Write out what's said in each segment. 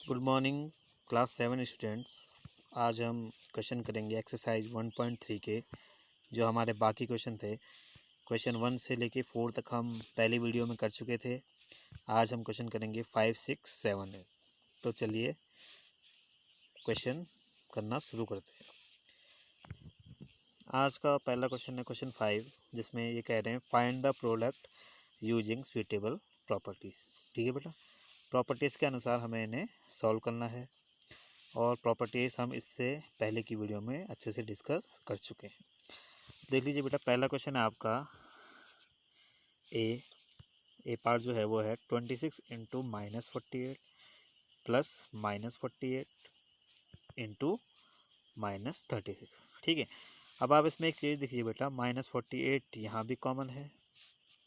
Good morning class 7 students. आज हम question करेंगे एक्सरसाइज 1.3 के, जो हमारे बाकी क्वेश्चन थे। क्वेश्चन 1 से लेके 4 तक हम पहले वीडियो में कर चुके थे। आज हम क्वेश्चन करेंगे 5, 6, 7 है। तो चलिए क्वेश्चन करना शुरू करते हैं। आज का पहला क्वेश्चन है क्वेश्चन 5, जिसमें ये कह रहे हैं find the product using suitable properties. ठीक है बेटा, प्रॉपर्टीज़ के अनुसार हमें इन्हें सॉल्व करना है और प्रॉपर्टीज़ हम इससे पहले की वीडियो में अच्छे से डिस्कस कर चुके हैं। देख लीजिए बेटा, पहला क्वेश्चन है आपका ए पार्ट जो है वो है 26 इंटू -48 प्लस -48 इंटू -36। ठीक है, अब आप इसमें एक चीज़ देखिए बेटा, -48 यहाँ भी कॉमन है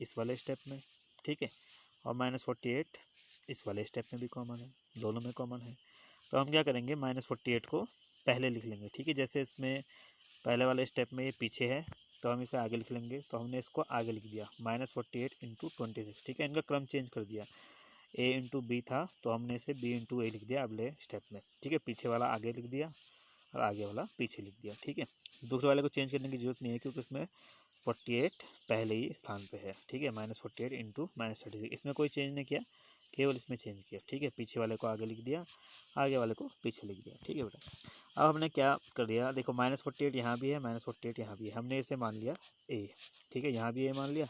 इस वाले स्टेप में, ठीक है, और -48 इस वाले स्टेप में भी कॉमन है, दोनों में कॉमन है। तो हम क्या करेंगे, -48 को पहले लिख लेंगे। ठीक है, जैसे इसमें पहले वाले स्टेप में ये पीछे है तो हम इसे आगे लिख लेंगे, तो हमने इसको आगे लिख दिया -48 इंटू 26। ठीक है, इनका क्रम चेंज कर दिया, ए इंटू बी था तो हमने इसे बी इंटू ए लिख दिया अगले स्टेप में। ठीक है, पीछे वाला आगे लिख दिया और आगे वाला पीछे लिख दिया। ठीक है, दूसरे वाले को चेंज करने की जरूरत नहीं है क्योंकि इसमें 48 पहले ही स्थान पे है। ठीक है, -48 इंटू -36, इसमें कोई चेंज नहीं किया, केवल इसमें चेंज किया। ठीक है, पीछे वाले को आगे लिख दिया, आगे वाले को पीछे लिख दिया। ठीक है बेटा, अब हमने क्या कर दिया, देखो -48 यहाँ भी है, -48 यहाँ भी है, हमने इसे मान लिया ए। ठीक है, यहाँ भी ए मान लिया,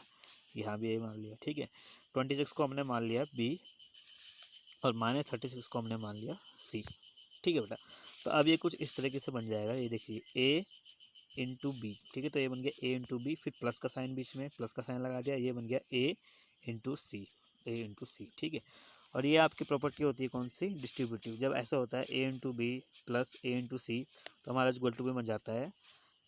यहाँ भी ए मान लिया। ठीक है, 26 को हमने मान लिया बी और -36 को हमने मान लिया सी। ठीक है बेटा, तो अब ये कुछ इस तरीके से बन जाएगा, ये देखिए ए इंटू बी। ठीक है, तो ये बन गया ए इंटू बी, फिर प्लस का साइन बीच में, प्लस का साइन लगा दिया, ये बन गया ए इंटू सी, ए इंटू सी। ठीक है, और ये आपकी प्रॉपर्टी होती है कौन सी, डिस्ट्रीब्यूटिव। जब ऐसा होता है ए into B plus A into C, तो हमारा इक्वल टू में बन जाता है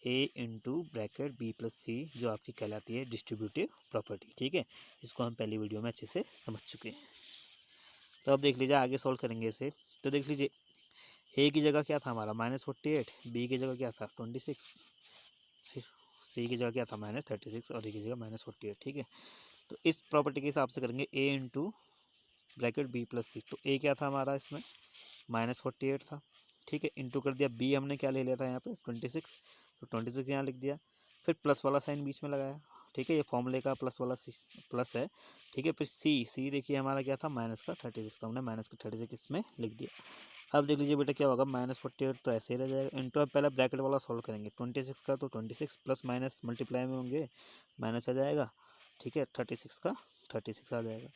ए इंटू ब्रैकेट बी प्लस सी, जो आपकी कहलाती है डिस्ट्रीब्यूटिव प्रॉपर्टी। ठीक है, इसको हम पहली वीडियो में अच्छे से समझ चुके हैं। तो अब देख लीजिए आगे सॉल्व करेंगे इसे। तो देख लीजिए ए की जगह क्या था हमारा -48, बी की जगह क्या था 26, फिर सी की जगह क्या था -36 और ए की जगह -48। ठीक है, तो इस प्रॉपर्टी के हिसाब से करेंगे ए इंटू ब्रैकेट बी प्लस सी। तो ए क्या था हमारा इसमें -48 था। ठीक है, इंटू कर दिया, बी हमने क्या ले लिया था यहाँ पे 26, तो 26 यहाँ लिख दिया, फिर प्लस वाला साइन बीच में लगाया। ठीक है, ये फॉर्मूले का प्लस वाला प्लस है। ठीक है, फिर सी देखिए हमारा क्या था -36, तो हमने -36 इसमें लिख दिया। अब देख लीजिए बेटा क्या होगा, -48 तो ऐसे ही रह जाएगा, इंटू अब पहले ब्रैकेट वाला सॉल्व करेंगे 26 का, तो 26 प्लस माइनस मल्टीप्लाई में होंगे, माइनस आ जाएगा। ठीक है, 36 का 36 आ जाएगा।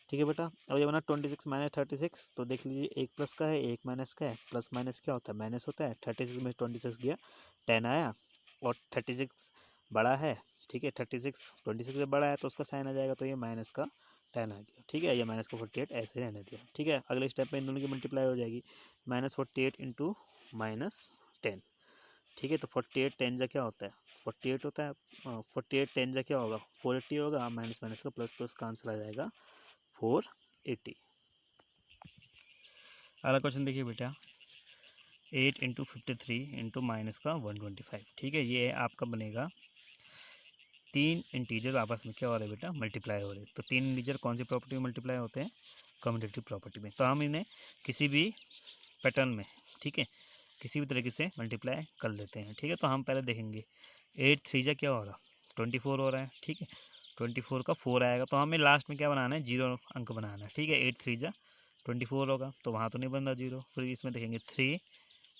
ठीक है बेटा, अब ये बना 26 -36, तो देख लीजिए एक प्लस का है एक माइनस का है, प्लस माइनस क्या होता है, माइनस होता है। 36 में 26 गया 10 आया, और 36 बड़ा है। ठीक है, 26 से बड़ा है तो उसका साइन आ जाएगा, तो ये माइनस का 10 आ गया। ठीक है, ये माइनस का 48 ऐसे रहने दिया। ठीक है, अगले स्टेप में इन दोनों की मल्टीप्लाई हो जाएगी, -48 इंटू -10। ठीक है, तो 48 10 जा क्या होता है 48 होता है, 48 10 जा क्या होगा 480 होगा, माइनस माइनस का प्लस, तो इसका आंसर आ जाएगा 480। अगला क्वेश्चन देखिए बेटा, 8 इंटू 53 इंटू माइनस का 125। ठीक है, ये आपका बनेगा, तीन इंटीजर आपस में क्या हो रहे हैं बेटा, मल्टीप्लाई हो रहे हैं। तो तीन इंटीजर कौन सी प्रॉपर्टी में मल्टीप्लाई होते हैं, कम्यूटेटिव प्रॉपर्टी में। तो हम इन्हें किसी भी पैटर्न में, ठीक है, किसी भी तरीके से मल्टीप्लाई कर लेते हैं। ठीक है, तो हम पहले देखेंगे 8 3 जा क्या हो रहा 24 हो रहा है। ठीक है, 24 का 4 आएगा, तो हमें लास्ट में क्या बनाना है, 0 अंक बनाना है। ठीक है, 8 3 जा 24 होगा, तो वहाँ तो नहीं बन रहा 0। फिर इसमें देखेंगे 3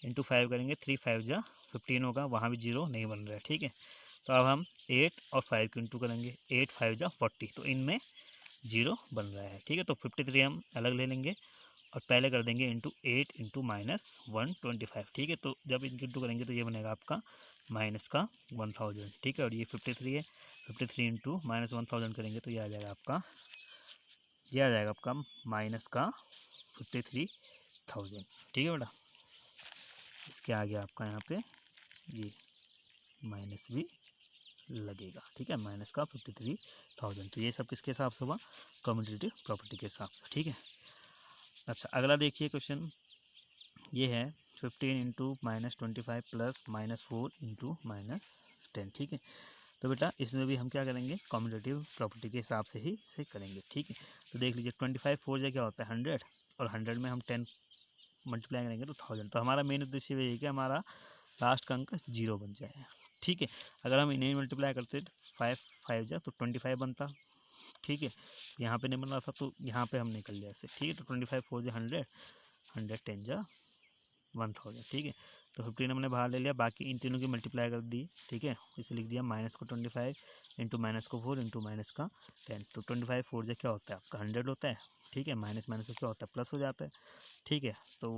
इंटू 5 करेंगे, 3 5 जा 15 होगा, वहाँ भी 0 नहीं बन रहा है। ठीक है, तो अब हम 8 और 5 को इंटू करेंगे, 8 5 जा 40, तो इनमें 0 बन रहा है। ठीक है, तो 53 हम अलग ले लेंगे और पहले कर देंगे इंटू 8 इंटू -125। ठीक है, तो जब इनके इंटू करेंगे तो ये बनेगा आपका माइनस का 1000। ठीक है, और ये 53 है, 53 इंटू -1000 करेंगे तो ये आ जाएगा आपका, ये आ जाएगा आपका माइनस का 53,000। ठीक है बेटा, इसके आगे आपका यहाँ पे ये माइनस भी लगेगा। ठीक है, माइनस का 53,000। तो ये सब किसके हिसाब से हुआ, कम्यूटेटिव प्रॉपर्टी के हिसाब से। ठीक है, अच्छा अगला देखिए क्वेश्चन, ये है 15 इंटू -25 प्लस -4 इंटू -10। ठीक है, तो बेटा इसमें भी हम क्या करेंगे, कम्यूटेटिव प्रॉपर्टी के हिसाब से ही इसे करेंगे। ठीक है, तो देख लीजिए 25 4 क्या होता है 100, और 100 में हम 10 मल्टीप्लाई करेंगे तो 1000। तो हमारा मेन उद्देश्य यही है कि हमारा लास्ट का अंक 0 बन जाए, ठीक है। अगर हम इन्हें मल्टीप्लाई करते 5 5 जा तो 25 बनता, ठीक है। यहाँ पे नहीं बन रहा था तो यहाँ पे हम निकल लिया ऐसे, ठीक है। तो 25 4 जा 100, 100 10 जा 1000, ठीक है। तो 15 हमने बाहर ले लिया, बाकी इन तीनों की मल्टीप्लाई कर दी, ठीक है। इसे लिख दिया माइनस को 25 इंटू माइनस को 4 इंटू माइनस का 10। तो 25 4 जा क्या होता है आपका 100 होता है, ठीक है। माइनस माइनस का क्या होता है प्लस हो जाता है, ठीक है। तो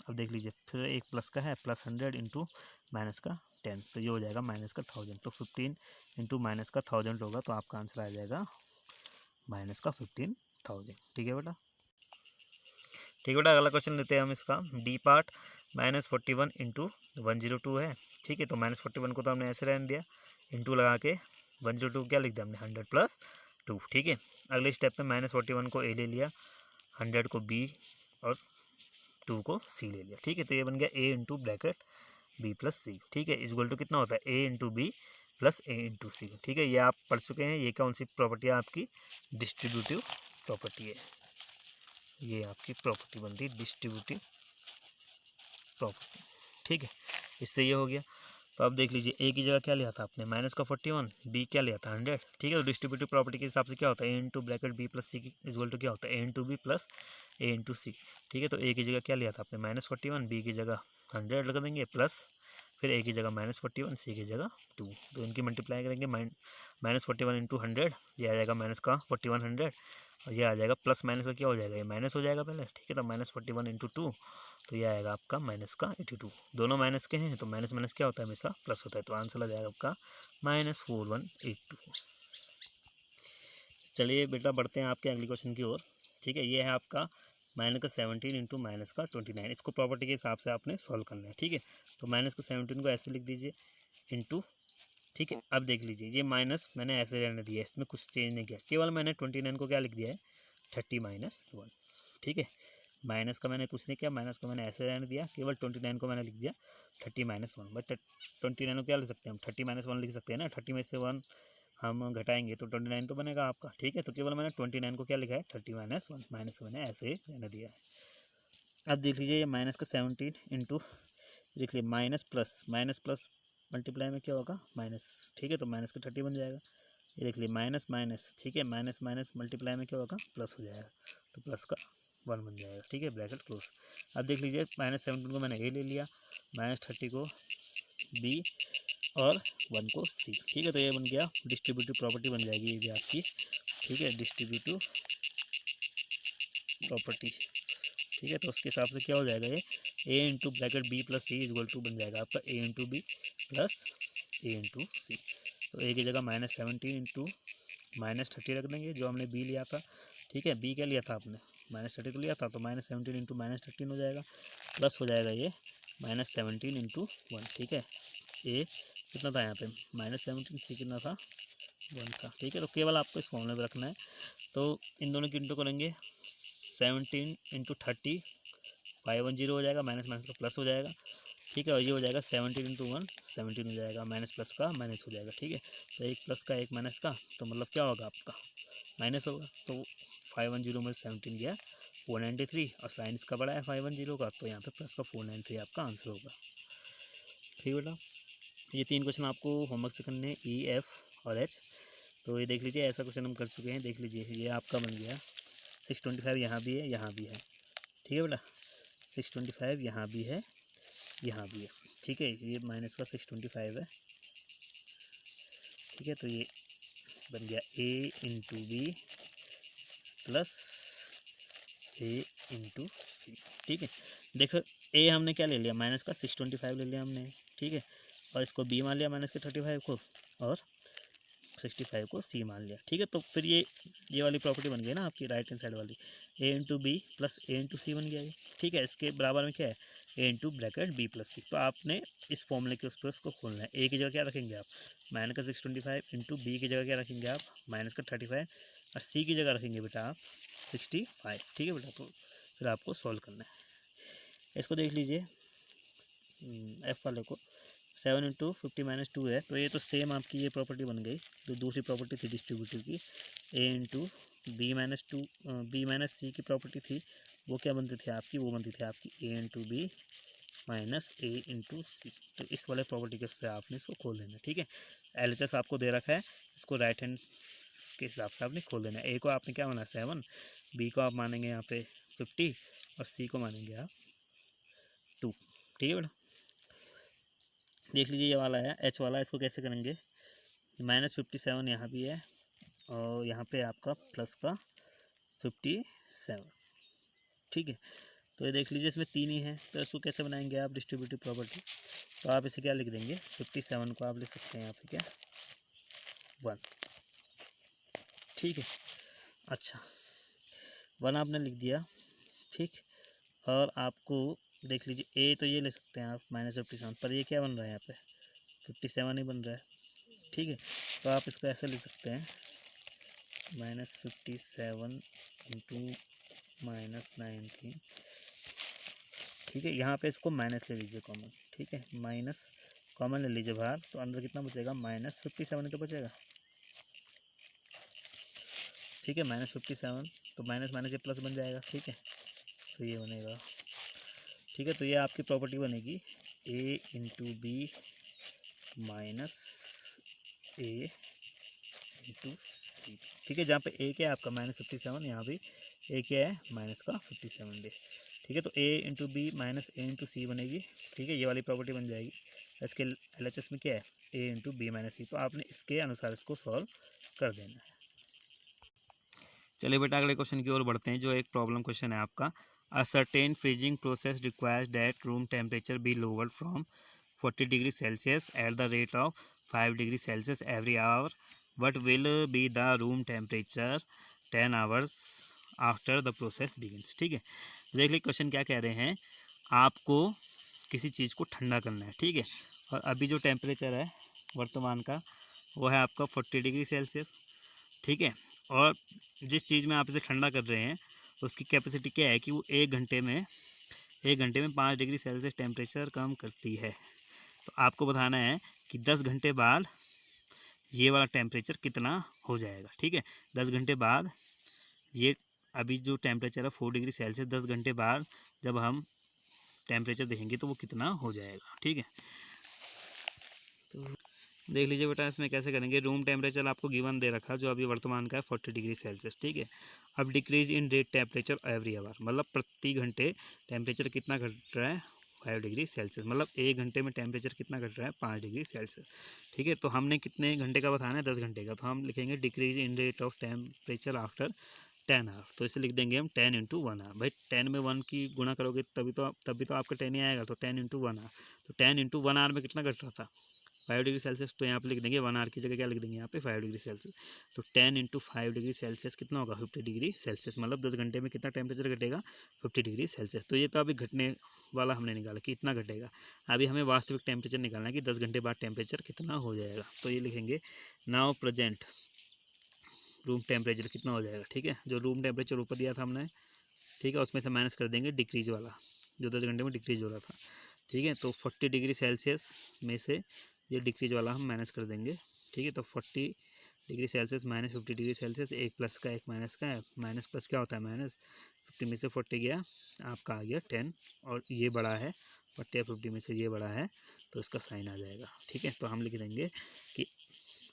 अब देख लीजिए फिर एक प्लस का है, प्लस 100 इंटू माइनस का 10, तो ये हो जाएगा माइनस का 1000। तो 15 इंटू माइनस का 1000 होगा, तो आपका आंसर आ जाएगा माइनस का 15,000, ठीक है बेटा। ठीक है बेटा, अगला क्वेश्चन लेते हैं हम इसका डी पार्ट। -41 इंटू 102 है, ठीक है। तो -41 को तो हमने ऐसे रहने दिया, इंटू लगा के 102 क्या लिख दिया हमने 100 + 2, ठीक है। अगले स्टेप में -41 को ए ले लिया, 100 को बी और 2 को सी ले लिया, ठीक है। तो ये बन गया ए इंटू ब्रैकेट बी प्लस सी, ठीक है। इक्वल टू कितना होता है ए into B plus A into सी, ठीक है। ये आप पढ़ चुके हैं। ये कौन सी प्रॉपर्टी है आपकी, डिस्ट्रीब्यूटिव प्रॉपर्टी है। ये आपकी प्रॉपर्टी बनती है डिस्ट्रीब्यूटिव प्रॉपर्टी, ठीक है। इससे ये हो गया। तो अब देख लीजिए ए की जगह क्या लिया था आपने माइनस का 41, बी क्या लिया था 100, ठीक है। तो डिस्ट्रीब्यूटिव प्रॉपर्टी के हिसाब से क्या होता है ए इंटू ब्रैकेट बी प्लस सी की इक्वल टू क्या होता है ए into B plus A into सी, ठीक है। तो ए की जगह क्या लिया था आपने -41, बी की जगह 100 लगा देंगे, प्लस फिर ए की जगह -41, सी की जगह 2। तो इनकी मल्टीप्लाई करेंगे, -41 इंटू 100, ये आ जाएगा माइनस का 41 100, और ये आ जाएगा प्लस माइनस का क्या हो जाएगा, ये माइनस हो जाएगा पहले, ठीक है। तो -41 इंटू 2, तो ये आएगा आपका माइनस का 82। दोनों माइनस के हैं तो माइनस माइनस क्या होता है हमेशा प्लस होता है, तो आंसर आ जाएगा आपका -4182। चलिए बेटा बढ़ते हैं आपके अगले क्वेश्चन की ओर, ठीक है। ये है आपका -17 इंटू माइनस का 29। इसको प्रॉपर्टी के हिसाब से आपने सॉल्व करना है, ठीक है। तो -17 को ऐसे लिख दीजिए इंटू, ठीक है। अब देख लीजिए ये माइनस मैंने ऐसे रहने दिया, इसमें कुछ चेंज नहीं किया, केवल मैंने 29 को क्या लिख दिया है 30 - 1, ठीक है। माइनस का मैंने कुछ नहीं किया, माइनस को मैंने ऐसे रहने दिया, केवल 29 को मैंने लिख दिया 30 - 1। बट 29 को क्या लिख सकते हैं हम 30 - 1 लिख सकते हैं ना, 30 में से 1 हम घटाएंगे तो 29 तो बनेगा आपका, ठीक है। तो केवल मैंने 29 को क्या लिखा है 30 - 1, माइनस मैंने ऐसे रहने दिया है। अब देख लीजिए ये माइनस का 17 इंटू, देख लीजिए माइनस प्लस मल्टीप्लाई में क्या होगा माइनस, ठीक है। तो माइनस का 30 बन जाएगा। ये देख लीजिए माइनस माइनस, ठीक है। माइनस माइनस मल्टीप्लाई में क्या होगा प्लस हो जाएगा, तो प्लस का 1 बन जाएगा, ठीक है। Bracket close. अब देख लीजिए -17 को मैंने ए ले लिया, -30 को बी और 1 को सी, ठीक है। तो ये बन गया डिस्ट्रीब्यूटिव प्रॉपर्टी बन जाएगी ये भी आपकी, ठीक है। डिस्ट्रीब्यूटिव प्रॉपर्टी, ठीक है। तो उसके हिसाब से क्या हो जाएगा ये A into bracket B plus C equal to बन जाएगा आपका A into B plus A into C. तो ए की जगह -17 इंटू -30 रख देंगे जो हमने बी लिया था, ठीक है। बी क्या लिया था आपने -30 को लिया था, तो -17 इंटू -13 हो जाएगा, प्लस हो जाएगा ये -17 इंटू 1, ठीक है। ए कितना था यहाँ पे -17, सी कितना था 1 था, ठीक है। तो केवल आपको इस फॉर्मूले में रखना है। तो इन दोनों की इंटू करेंगे 17 इंटू 30 510 हो जाएगा, माइनस माइनस का प्लस हो जाएगा, ठीक है। और ये हो जाएगा 17 इंटू 1 17 हो जाएगा, माइनस प्लस का माइनस हो जाएगा, ठीक है। तो एक प्लस का एक माइनस का, तो मतलब क्या होगा आपका माइनस होगा। तो 510 में 17 गया 493, और साइन इसका बड़ा है 510 का, तो यहाँ पे प्लस का 493 आपका आंसर होगा, ठीक है बेटा। ये 3 क्वेश्चन आपको होमवर्क से करने ई एफ और एच। तो ये देख लीजिए ऐसा क्वेश्चन हम कर चुके हैं, देख लीजिए ये आपका बन गया 625 यहाँ भी है यहाँ भी है, ठीक है बेटा। 625 यहाँ भी है यहाँ भी है, ठीक है। ये माइनस का 625 है, ठीक है। तो ये बन गया ए into B plus A into सी, ठीक है। देखो ए हमने क्या ले लिया माइनस का 625 ले लिया हमने, ठीक है। और इसको बी मान लिया माइनस के 35 को, और 65 को सी मान लिया, ठीक है। तो फिर ये वाली प्रॉपर्टी बन गई ना आपकी राइट हैंड साइड वाली, ए into B plus A into सी बन गया ये, ठीक है। इसके बराबर में क्या है ए इंटू ब्रैकेट बी प्लस सी। तो आपने इस फॉर्मूले के उस पर उसको खोलना है। ए की जगह क्या रखेंगे आप माइनस का 625 इंटू बी की जगह क्या रखेंगे आप माइनस का 35, और सी की जगह रखेंगे बेटा आप 65, ठीक है बेटा। तो फिर आपको सॉल्व करना है। इसको देख लीजिए एफ वाले को 7 इंटू 50 - 2 है, तो ये तो सेम आपकी ये प्रॉपर्टी बन गई जो दूसरी प्रॉपर्टी थी डिस्ट्रीब्यूटिव की, ए इंटू बी माइनस सी की प्रॉपर्टी थी, वो क्या बनती थी आपकी, वो बनती थी आपकी ए इंटू बी माइनस ए इंटू सी। तो इस वाले प्रॉपर्टी के से आपने इसको खोल देना, ठीक है। LHS आपको दे रखा है, इसको राइट हैंड के हिसाब से आपने खोल देना है। ए को आपने क्या माना 7, बी को आप मानेंगे यहाँ पे 50 और सी को मानेंगे आप 2, ठीक है बेटा। देख लीजिए ये वाला है एच वाला, इसको कैसे करेंगे, -57 यहाँ भी है और यहाँ पे आपका प्लस का 57, ठीक है। तो ये देख लीजिए इसमें 3 ही है, तो इसको कैसे बनाएंगे आप डिस्ट्रीब्यूटिव प्रॉपर्टी। तो आप इसे क्या लिख देंगे, 57 को आप लिख सकते हैं यहाँ पे क्या 1, ठीक है। अच्छा 1 आपने लिख दिया, ठीक। और आपको देख लीजिए ए तो ये ले सकते हैं आप -57, पर ये क्या बन रहा है यहाँ पे 57 ही बन रहा है, ठीक है। तो आप इसको ऐसे लिख सकते हैं -57 इंटू -19, ठीक है। यहाँ पे इसको माइनस ले लीजिए कॉमन, ठीक है, माइनस कॉमन ले लीजिए बाहर, तो अंदर कितना बचेगा -57 तो बचेगा, ठीक है, -57। तो माइनस माइनस ये प्लस बन जाएगा, ठीक है। तो ये बनेगा, ठीक है। तो ये आपकी प्रॉपर्टी बनेगी ए इंटू बी माइनस ए इंटू सी, ठीक है। जहाँ पे ए क्या है आपका -57, यहाँ भी ए क्या है माइनस का 57 डे, ठीक है। तो ए इंटू बी माइनस ए इंटू सी बनेगी, ठीक है, ये वाली प्रॉपर्टी बन जाएगी। इसके LHS में क्या है ए इंटू बी माइनस सी, तो आपने इसके अनुसार इसको सॉल्व कर देना है। चलिए बेटा अगले क्वेश्चन की ओर बढ़ते हैं, जो एक प्रॉब्लम क्वेश्चन है आपका। A certain freezing process requires that room temperature be lowered from 40 degree Celsius at the rate of 5 degree Celsius every hour, what will be the room temperature 10 hours after the process begins, ठीक है। देख लीजिए question क्या कह रहे हैं, आपको किसी चीज़ को ठंडा करना है, ठीक है। और अभी जो टेम्परेचर है वर्तमान का वो है आपका 40 डिग्री सेल्सियस, ठीक है। और जिस चीज़ में आप इसे ठंडा कर रहे हैं उसकी कैपेसिटी क्या है कि वो 1 घंटे में 5 डिग्री सेल्सियस टेम्परेचर कम करती है। तो आपको बताना है कि 10 घंटे बाद ये वाला टेम्परेचर कितना हो जाएगा, ठीक है। 10 घंटे बाद ये अभी जो टेम्परेचर है 4 डिग्री सेल्सियस, 10 घंटे बाद जब हम टेम्परेचर देखेंगे तो वो कितना हो जाएगा, ठीक है। तो देख लीजिए बेटा इसमें कैसे करेंगे। रूम टेम्परेचर आपको गिवन दे रखा जो अभी वर्तमान का है 40 डिग्री सेल्सियस, ठीक है। अब decrease in rate temperature every hour, मतलब प्रति घंटे टेम्परेचर कितना घट रहा है 5 डिग्री सेल्सियस, मतलब 1 घंटे में टेम्परेचर कितना घट रहा है 5 डिग्री सेल्सियस, ठीक है। तो हमने कितने घंटे का बताना है 10 घंटे का, तो हम लिखेंगे decrease in rate of temperature after 10 hour. तो इसे लिख देंगे हम 10 इंटू 1 आवर। भाई 10 में 1 की गुणा करोगे तभी तो आपका 10 ही आएगा, तो 10 इंटू 1 आवर। तो 10 इंटू 1 आवर में कितना घट रहा था 5 डिग्री सेल्सियस, तो यहाँ पे लिख देंगे 1 आवर की जगह क्या लिख देंगे यहाँ पे 5 डिग्री सेल्सियस। तो 10 इंटू 5 डिग्री सेल्सियस कितना होगा 50 डिग्री सेल्सियस, मतलब 10 घंटे में कितना टेम्परेचर घटेगा 50 डिग्री सेल्सियस। तो ये तो अभी घटने वाला हमने निकाला कि इतना घटेगा, अभी हमें वास्तविक टेम्परेचर निकालना है कि 10 घंटे बाद टेम्परेचर कितना हो जाएगा। तो ये लिखेंगे नाउ प्रेजेंट रूम टेम्परेचर कितना हो जाएगा, ठीक है। जो रूम टेम्परेचर ऊपर दिया था हमने, ठीक है, उसमें से माइनस कर देंगे डिक्रीज वाला जो 10 घंटे में डिक्रीज हो रहा था, ठीक है। तो 40 डिग्री सेल्सियस में से ये डिक्रीज वाला हम माइनस कर देंगे, ठीक है। तो 40 degree Celsius minus 50 degree Celsius, एक प्लस का एक माइनस का है, माइनस प्लस क्या होता है माइनस, 50 में से 40 गया आपका आ गया 10, और ये बड़ा है 40 या 50 में से ये बड़ा है तो इसका साइन आ जाएगा, ठीक है। तो हम लिख देंगे कि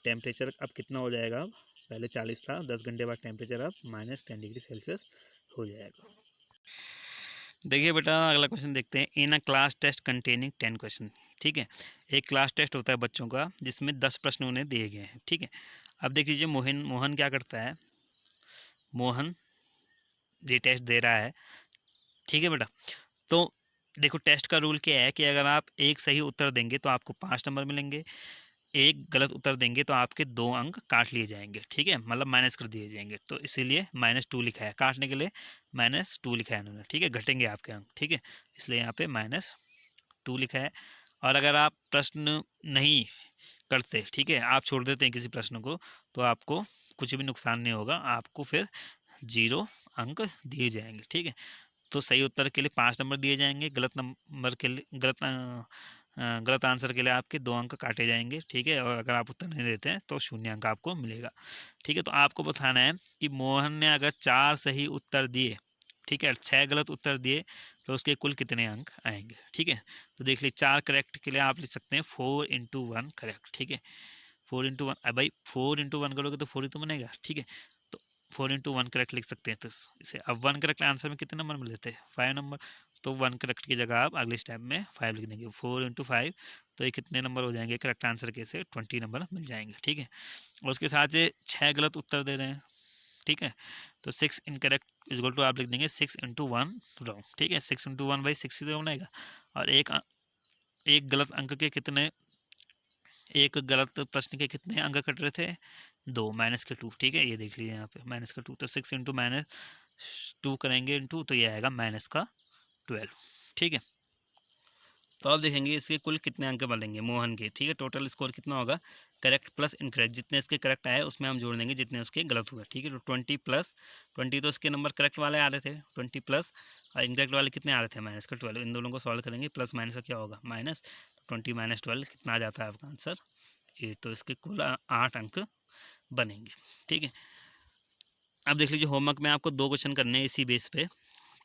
टेम्परेचर अब कितना हो जाएगा, अब पहले 40 था, 10 घंटे बाद टेम्परेचर अब -10 डिग्री सेल्सियस हो जाएगा। देखिए बेटा अगला क्वेश्चन देखते हैं। In a class test containing 10 question, ठीक है। एक क्लास टेस्ट होता है बच्चों का जिसमें 10 प्रश्न उन्हें दिए गए हैं, ठीक है। अब देख लीजिए मोहन क्या करता है, मोहन ये टेस्ट दे रहा है, ठीक है बेटा। तो देखो टेस्ट का रूल क्या है कि अगर आप एक सही उत्तर देंगे तो आपको 5 नंबर मिलेंगे, एक गलत उत्तर देंगे तो आपके 2 अंक काट लिए जाएंगे, ठीक है, मतलब माइनस कर दिए जाएंगे। तो इसीलिए -2 लिखा है, काटने के लिए -2 लिखा है इन्होंने, ठीक है, घटेंगे आपके अंक, ठीक है, इसलिए यहाँ पे -2 लिखा है। और अगर आप प्रश्न नहीं करते, ठीक है, आप छोड़ देते हैं किसी प्रश्न को, तो आपको कुछ भी नुकसान नहीं होगा, आपको फिर 0 अंक दिए जाएंगे, ठीक है। तो सही उत्तर के लिए 5 नंबर दिए जाएंगे, गलत नंबर के लिए गलत आंसर के लिए आपके 2 अंक काटे जाएंगे, ठीक है। और अगर आप उत्तर नहीं देते हैं तो 0 अंक आपको मिलेगा, ठीक है। तो आपको बताना है कि मोहन ने अगर 4 सही उत्तर दिए, ठीक है, 6 गलत उत्तर दिए तो उसके कुल कितने अंक आएंगे। ठीक है, तो देख लीजिए 4 करेक्ट के लिए आप लिख सकते हैं 4 × 1 करेक्ट। ठीक है, 4 × 1, अब भाई 4 × 1 करोगे तो 4 ही तो बनेगा। ठीक है, तो 4 × 1 करेक्ट लिख सकते हैं। तो इसे अब 1 करेक्ट आंसर में कितने नंबर मिलते हैं, 5 नंबर। तो 1 करेक्ट की जगह आप अगले स्टेप में 5 लिख देंगे। 4 × 5 तो ये कितने नंबर हो जाएंगे करेक्ट आंसर के से 20 नंबर मिल जाएंगे। ठीक है, और उसके साथ ये 6 गलत उत्तर दे रहे हैं। ठीक है, तो 6 इनकरेक्ट इक्वल टू आप लिख देंगे 6 × 1 रॉन्ग। ठीक है, 6 × 1 बाई 6 ही तो बनेगा। और एक गलत अंक के कितने, एक गलत प्रश्न के कितने अंक कट रहे थे, 2 माइनस के 2। ठीक है, ये देख लीजिए यहाँ पे माइनस का 2, तो 6 × -2 करेंगे इंटू, तो ये आएगा -12। ठीक है, तो अब देखेंगे इसके कुल कितने अंक बनेंगे मोहन के। ठीक है, टोटल स्कोर कितना होगा, करेक्ट प्लस इनकरेक्ट, जितने इसके करेक्ट आए उसमें हम जोड़ देंगे जितने उसके गलत हुए। ठीक है, तो 20 प्लस 20 तो इसके नंबर करेक्ट वाले आ रहे थे, 20 प्लस और इनकरेक्ट वाले कितने आ रहे थे, -12। इन दोनों को सॉल्व करेंगे, प्लस माइनस का क्या होगा माइनस, 20 - 12 कितना आ जाता है आपका आंसर 8। तो इसके कुल 8 अंक बनेंगे। ठीक है, अब देख लीजिए होमवर्क में आपको 2 क्वेश्चन करने हैं इसी बेस पे।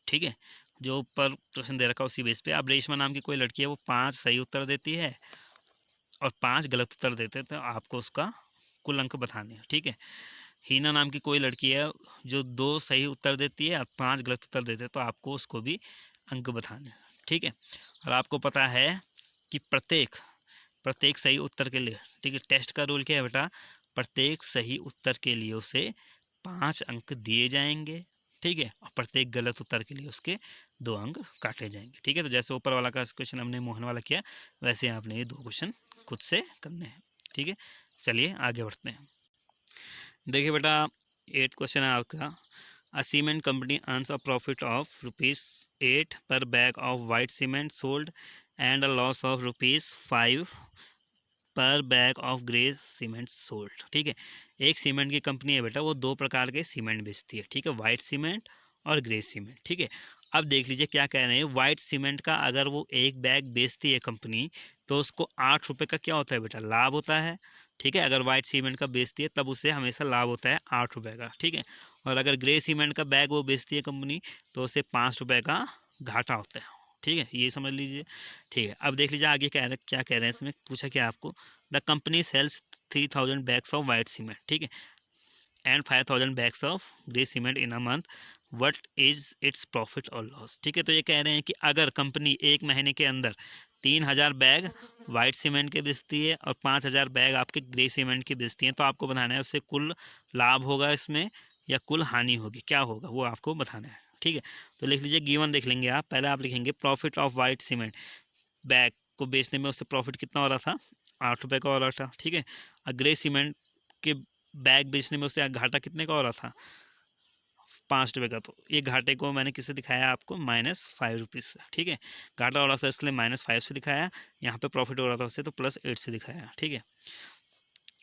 ठीक है, जो ऊपर क्वेश्चन दे रखा है उसी बेस पे। अब रेशमा नाम की कोई लड़की है, वो 5 सही उत्तर देती है और 5 गलत उत्तर देते हैं, तो आपको उसका कुल अंक बताने हैं। ठीक है, हीना नाम की कोई लड़की है जो 2 सही उत्तर देती है और 5 गलत उत्तर देते हैं, तो आपको उसको भी अंक बताने हैं। ठीक है, और आपको पता है कि प्रत्येक सही उत्तर के लिए, ठीक है, टेस्ट का रूल क्या है बेटा, प्रत्येक सही उत्तर के लिए उसे 5 अंक दिए जाएंगे। ठीक है, और प्रत्येक गलत उत्तर के लिए उसके 2 अंक काटे जाएंगे। ठीक है, तो जैसे ऊपर वाला का क्वेश्चन हमने मोहन वाला किया, वैसे आपने ये 2 क्वेश्चन खुद से करने हैं। ठीक है, चलिए आगे बढ़ते हैं। देखिए बेटा 8 क्वेश्चन है आपका। A cement company earns a profit of ₹8 per bag of white cement sold and a loss of ₹5 per bag of grey cement sold. ठीक है, एक सीमेंट की कंपनी है बेटा, वो 2 प्रकार के सीमेंट बेचती है। ठीक है, वाइट सीमेंट और ग्रे सीमेंट। ठीक है, अब देख लीजिए क्या कह रहे हैं, वाइट सीमेंट का अगर वो एक बैग बेचती है कंपनी, तो उसको 8 रुपये का क्या होता है बेटा, लाभ होता है। ठीक है, अगर वाइट सीमेंट का बेचती है तब उसे हमेशा लाभ होता है 8 रुपये का। ठीक है, और अगर ग्रे सीमेंट का बैग वो बेचती है कंपनी, तो उसे 5 रुपये का घाटा होता है। ठीक है, ये समझ लीजिए। ठीक है, अब देख लीजिए आगे क्या कह रहे हैं इसमें, पूछा क्या आपको, the company sells 3000 bags of white cement. ठीक है, and 5000 bags of grey cement in a month, what is its profit और लॉस। ठीक है, तो ये कह रहे हैं कि अगर कंपनी एक महीने के अंदर 3000 बैग वाइट सीमेंट के बेचती है और 5000 बैग आपके ग्रे सीमेंट की बेचती हैं, तो आपको बताना है उससे कुल लाभ होगा इसमें या कुल हानि होगी, क्या होगा वो आपको बताना है। ठीक है, तो लिख लीजिए, गिवन देख लेंगे आप। पहले आप लिखेंगे profit of white cement, bag को बेचने में उससे प्रॉफिट कितना हो रहा था, 8 रुपये का हो रहा था। ठीक है, और ग्रे सीमेंट के बैग बेचने में उससे घाटा कितने का हो रहा था, 5 रुपये का। तो ये घाटे को मैंने किससे दिखाया आपको, -5 से। ठीक है, घाटा हो रहा था इसलिए -5 से दिखाया, यहाँ पे प्रॉफिट हो रहा था उससे तो +8 से दिखाया। ठीक है,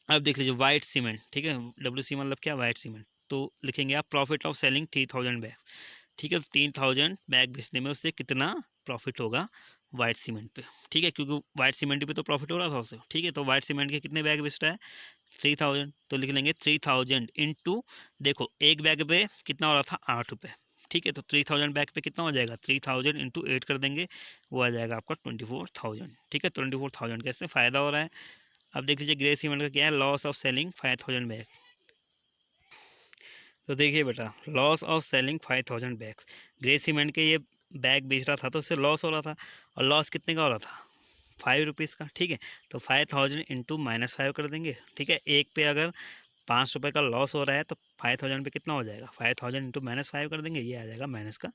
अब देख लीजिए वाइट सीमेंट। ठीक है, WC मतलब क्या, वाइट सीमेंट। तो लिखेंगे आप प्रॉफिट ऑफ सेलिंग 3000 बैग। ठीक है, तो 3000 बैग बेचने में उससे कितना प्रॉफिट होगा वाइट सीमेंट पे। ठीक है, क्योंकि वाइट सीमेंट पे तो प्रॉफिट हो रहा था उससे। ठीक है, तो वाइट सीमेंट के कितने बैग बेच रहा है, 3000। तो लिख लेंगे 3000 इंटू, देखो एक बैग पे कितना हो रहा था, 8 रुपये। ठीक है, तो 3000 बैग पे कितना हो जाएगा, 3000 इंटू 8 कर देंगे, वो आ जाएगा आपका 24,000। ठीक है, 24,000 कैसे फ़ायदा हो रहा है। अब देख लीजिए ग्रे सीमेंट का क्या है, लॉस ऑफ सेलिंग 5000 बैग। तो देखिए बेटा, loss of selling 5000 bags, grey cement के ये बैग बेच रहा था तो उससे लॉस हो रहा था, और लॉस कितने का हो रहा था, 5 रुपीज़ का। ठीक है, तो 5000 इंटू -5 कर देंगे। ठीक है, एक पे अगर 5 रुपये का लॉस हो रहा है तो 5000 पे कितना हो जाएगा, 5000 इंटू -5 कर देंगे, ये आ जाएगा माइनस का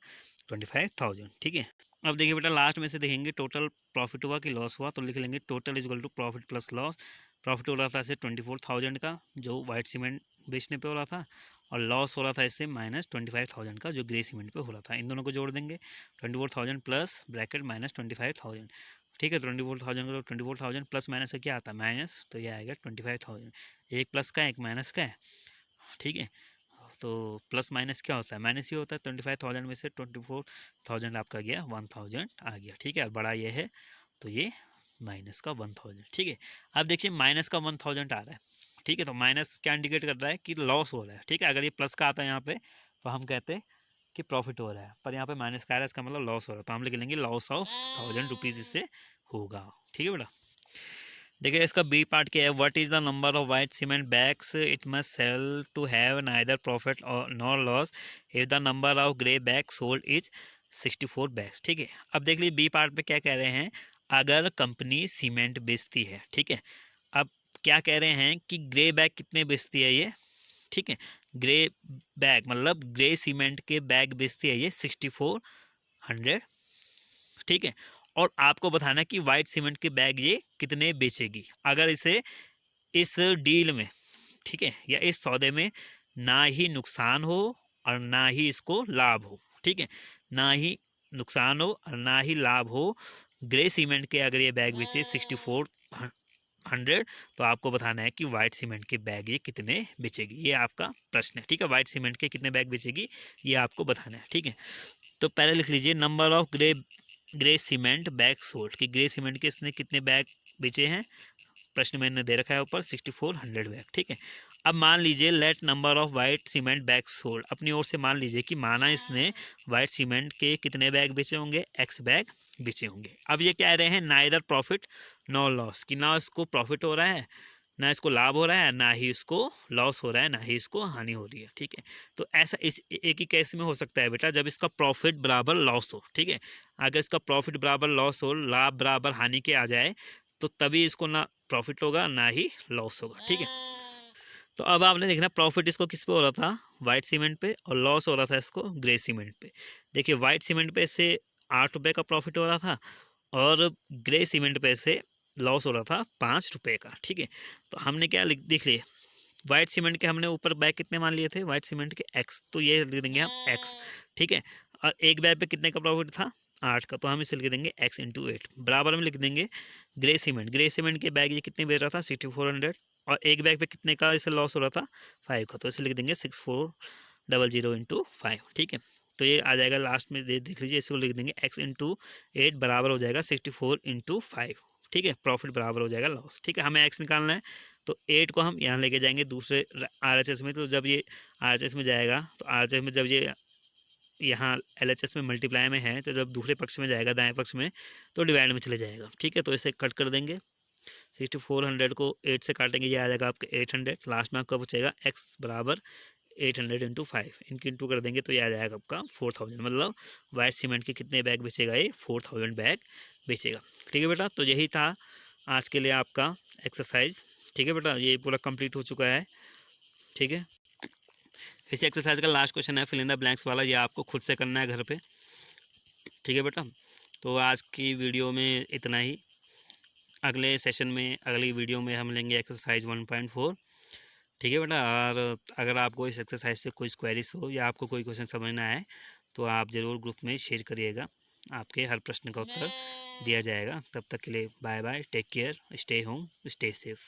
25,000। ठीक है, अब देखिए बेटा लास्ट में से देखेंगे टोटल प्रॉफिट हुआ कि लॉस हुआ, तो लिख लेंगे total equal to profit plus loss. Profit हो रहा था इससे 24,000 का जो वाइट सीमेंट बेचने पे हो रहा था, और लॉस हो रहा था इससे -25,000 का जो ग्रे सीमेंट पे हो रहा था। इन दोनों को जोड़ देंगे, 24,000 प्लस ब्रैकेट -25,000। ठीक है, 24,000 को 24,000 प्लस माइनस से क्या आता है माइनस, तो ये आएगा 25,000। एक प्लस का एक माइनस का है। ठीक है, तो प्लस माइनस क्या होता है, माइनस ही होता है। 25,000 में से 24,000 आपका गया, 1000 आ गया। ठीक है, बड़ा ये है तो ये माइनस का 1000। ठीक है, अब देखिए माइनस का 1000 आ रहा है। ठीक है, तो माइनस क्या इंडिकेट कर रहा है कि लॉस हो रहा है। ठीक है, अगर ये प्लस का आता है यहाँ पे तो हम कहते कि प्रॉफिट हो रहा है, पर यहाँ पे माइनस का आ रहा है, इसका मतलब लॉस हो रहा है, तो हम लिख लेंगे लॉस ऑफ 1000 रुपीज़ इससे होगा। ठीक है बेटा। देखिए इसका बी पार्ट क्या है, what is the number of white cement bags it must sell to have neither profit और nor loss if the number of grey bag sold is 64 bags. ठीक है, अब देख लीजिए बी पार्ट में क्या कह रहे हैं, अगर कंपनी सीमेंट बेचती है, ठीक है, अब क्या कह रहे हैं कि ग्रे बैग कितने बेचती है ये, ठीक है, ग्रे बैग मतलब ग्रे सीमेंट के बैग बेचती है ये 6400, ठीक है, और आपको बताना है कि वाइट सीमेंट के बैग ये कितने बेचेगी अगर इसे इस डील में, ठीक है, या इस सौदे में ना ही नुकसान हो और ना ही इसको लाभ हो, ठीक है, ना ही नुकसान हो और ना ही लाभ हो, ग्रे सीमेंट के अगर ये बैग बेचे 6400, तो आपको बताना है कि वाइट सीमेंट के बैग ये कितने बेचेगी, ये आपका प्रश्न है। ठीक है, वाइट सीमेंट के कितने बैग बेचेगी ये आपको बताना है। ठीक है, तो पहले लिख लीजिए number of grey cement bag sold, कि ग्रे सीमेंट के इसने कितने बैग बेचे हैं, प्रश्न मैंने दे रखा है ऊपर 6400 बैग। ठीक है, अब मान लीजिए let number of white cement bag sold, अपनी ओर से मान लीजिए कि माना इसने वाइट सीमेंट के कितने बैग बेचे होंगे, एक्स बैग बेचे होंगे। अब ये कह रहे हैं नाइदर प्रॉफिट नो लॉस, कि ना इसको प्रॉफिट हो रहा है ना इसको लाभ हो रहा है, ना ही इसको लॉस हो रहा है, ना ही इसको हानि हो रही है। ठीक है, तो ऐसा इस एक ही केस में हो सकता है बेटा, जब इसका प्रॉफिट बराबर लॉस हो। ठीक है, अगर इसका प्रॉफिट बराबर लॉस हो, लाभ बराबर हानि के आ जाए, तो तभी इसको ना प्रॉफिट होगा ना ही लॉस होगा। ठीक है, तो अब आपने देखना प्रॉफिट इसको किस पे हो रहा था, वाइट सीमेंट पे, और लॉस हो रहा था इसको ग्रे सीमेंट पे। देखिए वाइट सीमेंट पे से 8 रुपये का प्रॉफिट हो रहा था और ग्रे सीमेंट पे से लॉस हो रहा था 5 रुपये का। ठीक है, तो हमने क्या देख लिए, वाइट सीमेंट के हमने ऊपर बैग कितने मान लिए थे, वाइट सीमेंट के एक्स, तो ये लिख देंगे हम एक्स। ठीक है, और एक बैग पे कितने का प्रॉफिट था, 8 का, तो हम इसे लिख देंगे एक्स इंटू 8। बराबर में लिख देंगे ग्रे सीमेंट के बैग ये कितने बेच रहा था 6400, और एक बैग पे कितने का इसे लॉस हो रहा था 5 का, तो इसे लिख देंगे 6400 इंटू 5। ठीक है, तो ये आ जाएगा लास्ट में देख लीजिए, इसको लिख देंगे एक्स इंटू 8 बराबर हो जाएगा 64 इंटू 5। ठीक है, प्रॉफिट बराबर हो जाएगा लॉस। ठीक है, हमें एक्स निकालना है, तो 8 को हम यहाँ लेके जाएंगे दूसरे RHS में, तो जब ये RHS में जाएगा, तो RHS में जब ये यहाँ LHS में मल्टीप्लाई में है, तो जब दूसरे पक्ष में जाएगा दाएं पक्ष में, तो डिवाइड में चले जाएगा। ठीक है, तो इसे कट कर देंगे, 6400 को 8 से काटेंगे, ये आ जाएगा आपका 800, लास्ट में आपका बचेगा एक्स बराबर 800 इंटू 5, इनकी इंटू कर देंगे तो ये आ जाएगा आपका 4000, मतलब वाइट सीमेंट के कितने बैग बेचेगा, ये 4000 बैग बेचेगा। ठीक है बेटा, तो यही था आज के लिए आपका एक्सरसाइज। ठीक है बेटा, ये पूरा कंप्लीट हो चुका है। ठीक है, इस एक्सरसाइज का लास्ट क्वेश्चन है फिल इन द ब्लैंक्स वाला, ये आपको खुद से करना है घर पे। ठीक है बेटा, तो आज की वीडियो में इतना ही, अगले सेशन में अगली वीडियो में हम लेंगे एक्सरसाइज 1.4। ठीक है बेटा, और अगर आपको इस एक्सरसाइज से कोई क्वेरीज हो या आपको कोई क्वेश्चन समझ ना आए, तो आप ज़रूर ग्रुप में शेयर करिएगा, आपके हर प्रश्न का उत्तर दिया जाएगा। तब तक के लिए bye bye, take care, stay home, stay safe.